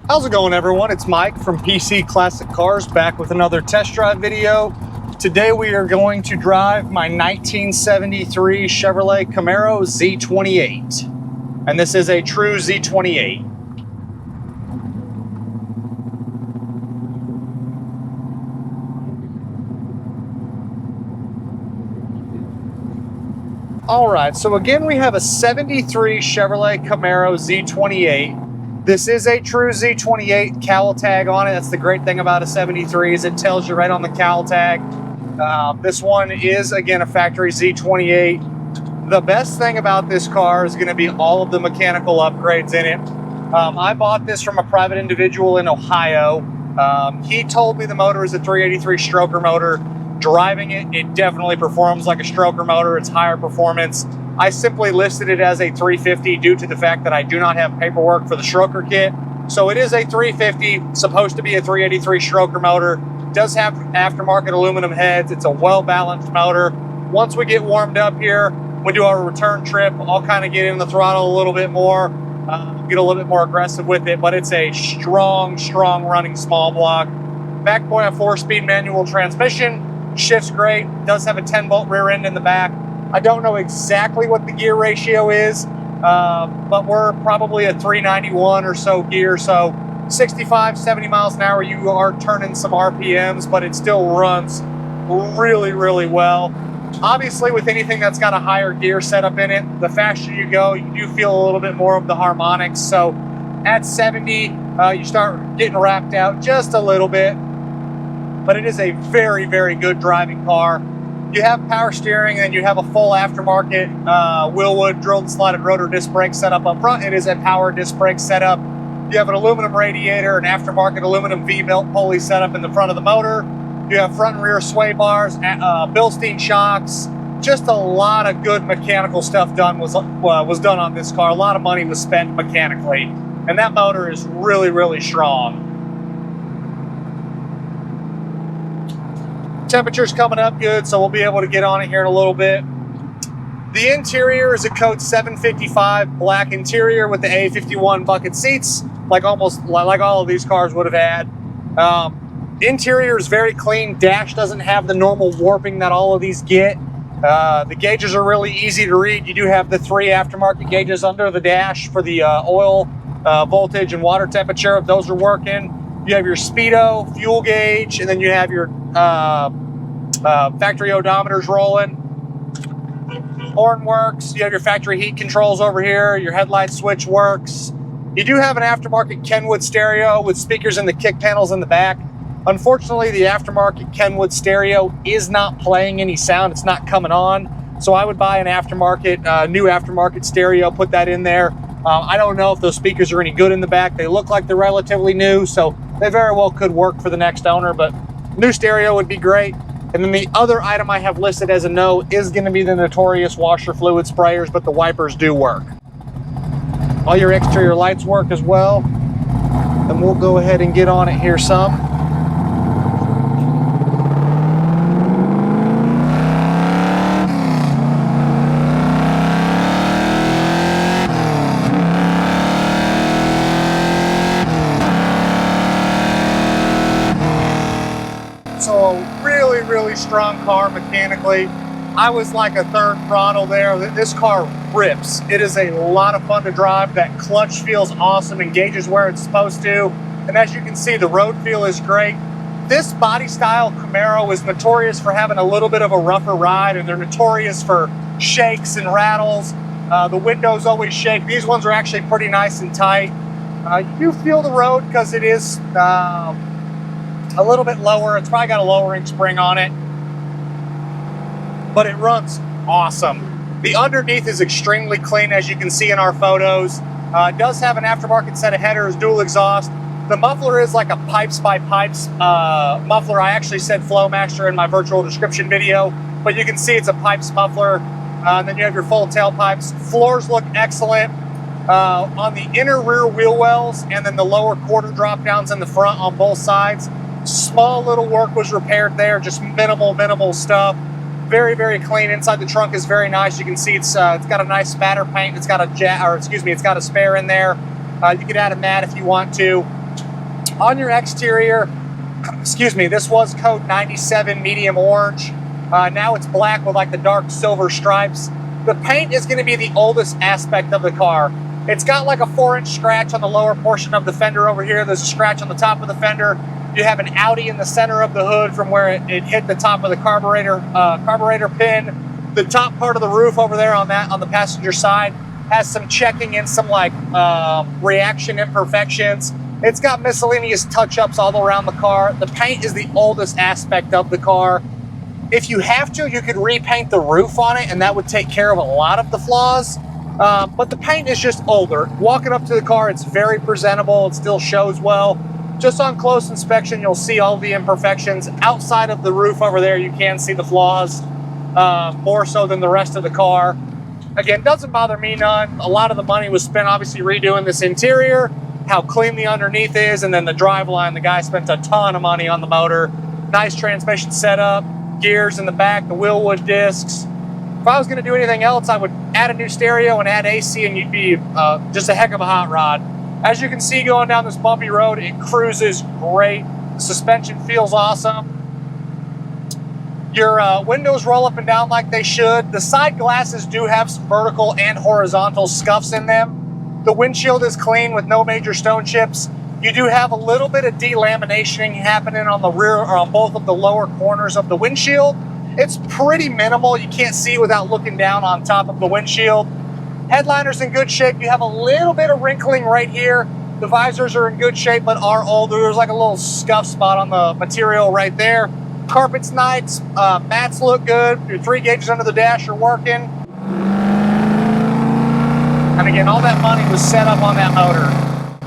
How's it going, everyone? It's Mike from PC Classic Cars, back with another test drive video. Today we are going to drive my 1973 Chevrolet Camaro Z28. And this is a true Z28. Alright, so again we have a 73 Chevrolet Camaro Z28. This is a true Z28 cowl tag on it. That's the great thing about a 73 is it tells you right on the cowl tag. This one is, again, a factory Z28. The best thing about this car is going to be all of the mechanical upgrades in it. I bought this from a private individual in Ohio. He told me the motor is a 383 stroker motor. Driving it, it definitely performs like a stroker motor. It's higher performance. I simply listed it as a 350 due to the fact that I do not have paperwork for the stroker kit. So it is a 350, supposed to be a 383 stroker motor. It does have aftermarket aluminum heads. It's a well-balanced motor. Once we get warmed up here, we do our return trip, I'll kind of get in the throttle a little bit more, get a little bit more aggressive with it, but it's a strong running small block. Back point, a 4-speed manual transmission. Shifts great, does have a 10-bolt rear end in the back. I don't know exactly what the gear ratio is, but we're probably a 391 or so gear, so 65, 70 miles an hour, you are turning some RPMs, but it still runs really well. Obviously, with anything that's got a higher gear setup in it, the faster you go, you do feel a little bit more of the harmonics. So at 70, you start getting wrapped out just a little bit, but it is a very good driving car. You have power steering, and you have a full aftermarket Willwood drilled and slotted rotor disc brake setup up front. It is a power disc brake setup. You have an aluminum radiator, an aftermarket aluminum V-belt pulley setup in the front of the motor. You have front and rear sway bars, Bilstein shocks. Just a lot of good mechanical stuff was done on this car. A lot of money was spent mechanically, and that motor is really strong. Temperature's coming up good, so we'll be able to get on it here in a little bit. The interior is a code 755 black interior with the A51 bucket seats, like all of these cars would have had. Interior is very clean. Dash doesn't have the normal warping that all of these get. The gauges are really easy to read. You do have the 3 aftermarket gauges under the dash for the oil, voltage, and water temperature. If those are working. You have your speedo, fuel gauge, and then you have your factory odometers rolling. Horn works. You have your factory heat controls over here. Your headlight switch works. You do have an aftermarket Kenwood stereo with speakers in the kick panels in the back. Unfortunately, the aftermarket Kenwood stereo is not playing any sound. It's not coming on. So I would buy an aftermarket, new aftermarket stereo, put that in there. I don't know if those speakers are any good in the back. They look like they're relatively new, so they very well could work for the next owner, but new stereo would be great. And then the other item I have listed as a no is going to be the notorious washer fluid sprayers, but the wipers do work. All your exterior lights work as well. And we'll go ahead and get on it here some. So a really strong car mechanically. I was like a third throttle there. This car rips. It is a lot of fun to drive. That clutch feels awesome, engages where it's supposed to. And as you can see, the road feel is great. This body style Camaro is notorious for having a little bit of a rougher ride, and they're notorious for shakes and rattles. The windows always shake. These ones are actually pretty nice and tight. You do feel the road because it is a little bit lower. It's probably got a lowering spring on it, but it runs awesome. The underneath is extremely clean, as you can see in our photos. It does have an aftermarket set of headers, dual exhaust. The muffler is like a pipes by pipes muffler. I actually said Flowmaster in my virtual description video, but you can see it's a pipes muffler. And then you have your full tailpipes. Floors look excellent. On the inner rear wheel wells and then the lower quarter drop downs in the front on both sides, small little work was repaired there, just minimal stuff. Very, very clean. Inside the trunk is very nice. You can see it's got a nice spatter paint. It's got it's got a spare in there. You could add a mat if you want to. On your exterior, this was code 97 medium orange. Now it's black with like the dark silver stripes. The paint is going to be the oldest aspect of the car. It's got like a 4-inch scratch on the lower portion of the fender over here. There's a scratch on the top of the fender. You have an Audi in the center of the hood from where it hit the top of the carburetor pin. The top part of the roof over there on the passenger side has some checking and some like reaction imperfections. It's got miscellaneous touch-ups all around the car. The paint is the oldest aspect of the car. If you have to, you could repaint the roof on it, and that would take care of a lot of the flaws. But the paint is just older. Walking up to the car, it's very presentable. It still shows well. Just on close inspection, you'll see all the imperfections. Outside of the roof over there, you can see the flaws, more so than the rest of the car. Again, doesn't bother me none. A lot of the money was spent obviously redoing this interior, how clean the underneath is, and then the driveline. The guy spent a ton of money on the motor. Nice transmission setup, gears in the back, the wheelwood discs. If I was going to do anything else, I would add a new stereo and add AC, and you'd be just a heck of a hot rod. As you can see, going down this bumpy road, it cruises great. The suspension feels awesome. Your windows roll up and down like they should. The side glasses do have some vertical and horizontal scuffs in them. The windshield is clean with no major stone chips. You do have a little bit of delaminating happening on the rear or on both of the lower corners of the windshield. It's pretty minimal. You can't see without looking down on top of the windshield. Headliner's in good shape. You have a little bit of wrinkling right here. The visors are in good shape, but are older. There's like a little scuff spot on the material right there. Carpet's nice. Mats look good. Your 3 gauges under the dash are working. And again, all that money was set up on that motor.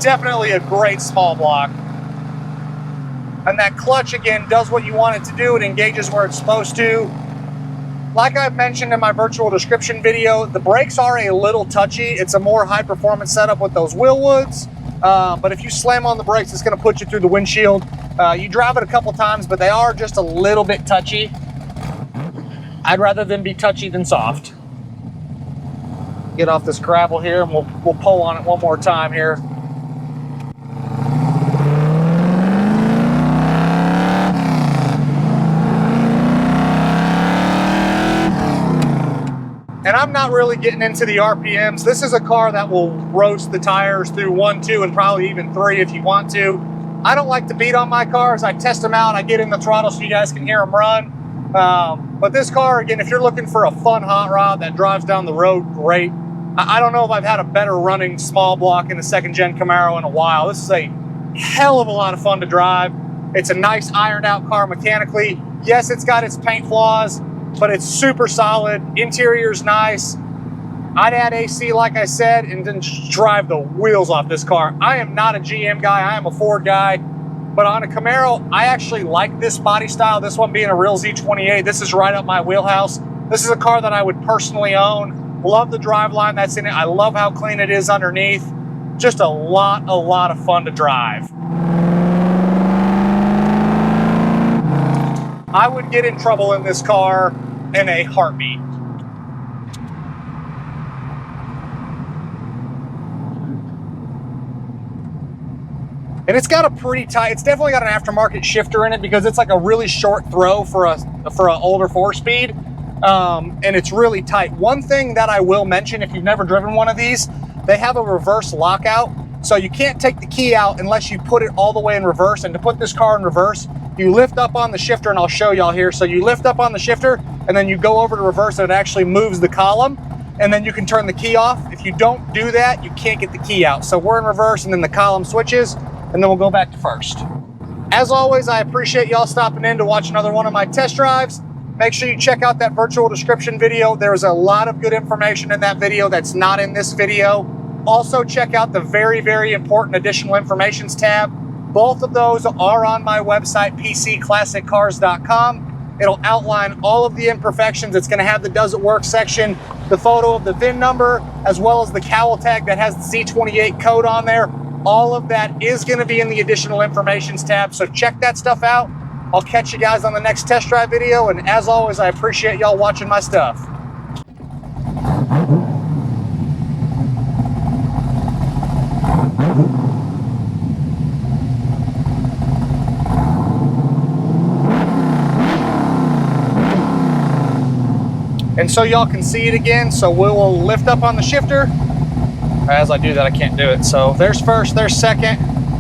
Definitely a great small block. And that clutch, again, does what you want it to do. It engages where it's supposed to. Like I've mentioned in my virtual description video, the brakes are a little touchy. It's a more high-performance setup with those wheel woods. But if you slam on the brakes, it's going to put you through the windshield. You drive it a couple times, but they are just a little bit touchy. I'd rather them be touchy than soft. Get off this gravel here, and we'll pull on it one more time here. And I'm not really getting into the RPMs. This is a car that will roast the tires through 1, 2, and probably even 3 if you want to. I don't like to beat on my cars. I test them out. I get in the throttle so you guys can hear them run. But this car, again, if you're looking for a fun hot rod that drives down the road, great. I don't know if I've had a better running small block in a 2nd-gen Camaro in a while. This is a hell of a lot of fun to drive. It's a nice ironed out car mechanically. Yes, it's got its paint flaws, but it's super solid. Interior's nice. I'd add AC, like I said, and then just drive the wheels off this car. I am not a GM guy. I am a Ford guy. But on a Camaro, I actually like this body style. This one being a real Z28. This is right up my wheelhouse. This is a car that I would personally own. Love the driveline that's in it. I love how clean it is underneath. Just a lot of fun to drive. I would get in trouble in this car in a heartbeat. And it's got a pretty tight, it's definitely got an aftermarket shifter in it because it's like a really short throw for an older 4-speed. And it's really tight. One thing that I will mention, if you've never driven one of these, they have a reverse lockout. So you can't take the key out unless you put it all the way in reverse. And to put this car in reverse, you lift up on the shifter, and I'll show y'all here. So you lift up on the shifter, and then you go over to reverse, and it actually moves the column, and then you can turn the key off. If you don't do that, you can't get the key out. So we're in reverse, and then the column switches, and then we'll go back to first. As always, I appreciate y'all stopping in to watch another one of my test drives. Make sure you check out that virtual description video. There's a lot of good information in that video that's not in this video. Also, check out the very important additional informations tab. Both of those are on my website, pcclassiccars.com. It'll outline all of the imperfections. It's going to have the Does It Work section, the photo of the VIN number, as well as the cowl tag that has the Z28 code on there. All of that is going to be in the additional informations tab, so check that stuff out. I'll catch you guys on the next test drive video, and as always, I appreciate y'all watching my stuff. And so y'all can see it again, so we will lift up on the shifter. As I do that, I can't do it. So there's first, there's second,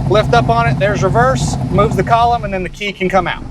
lift up on it, there's reverse, moves the column, and then the key can come out.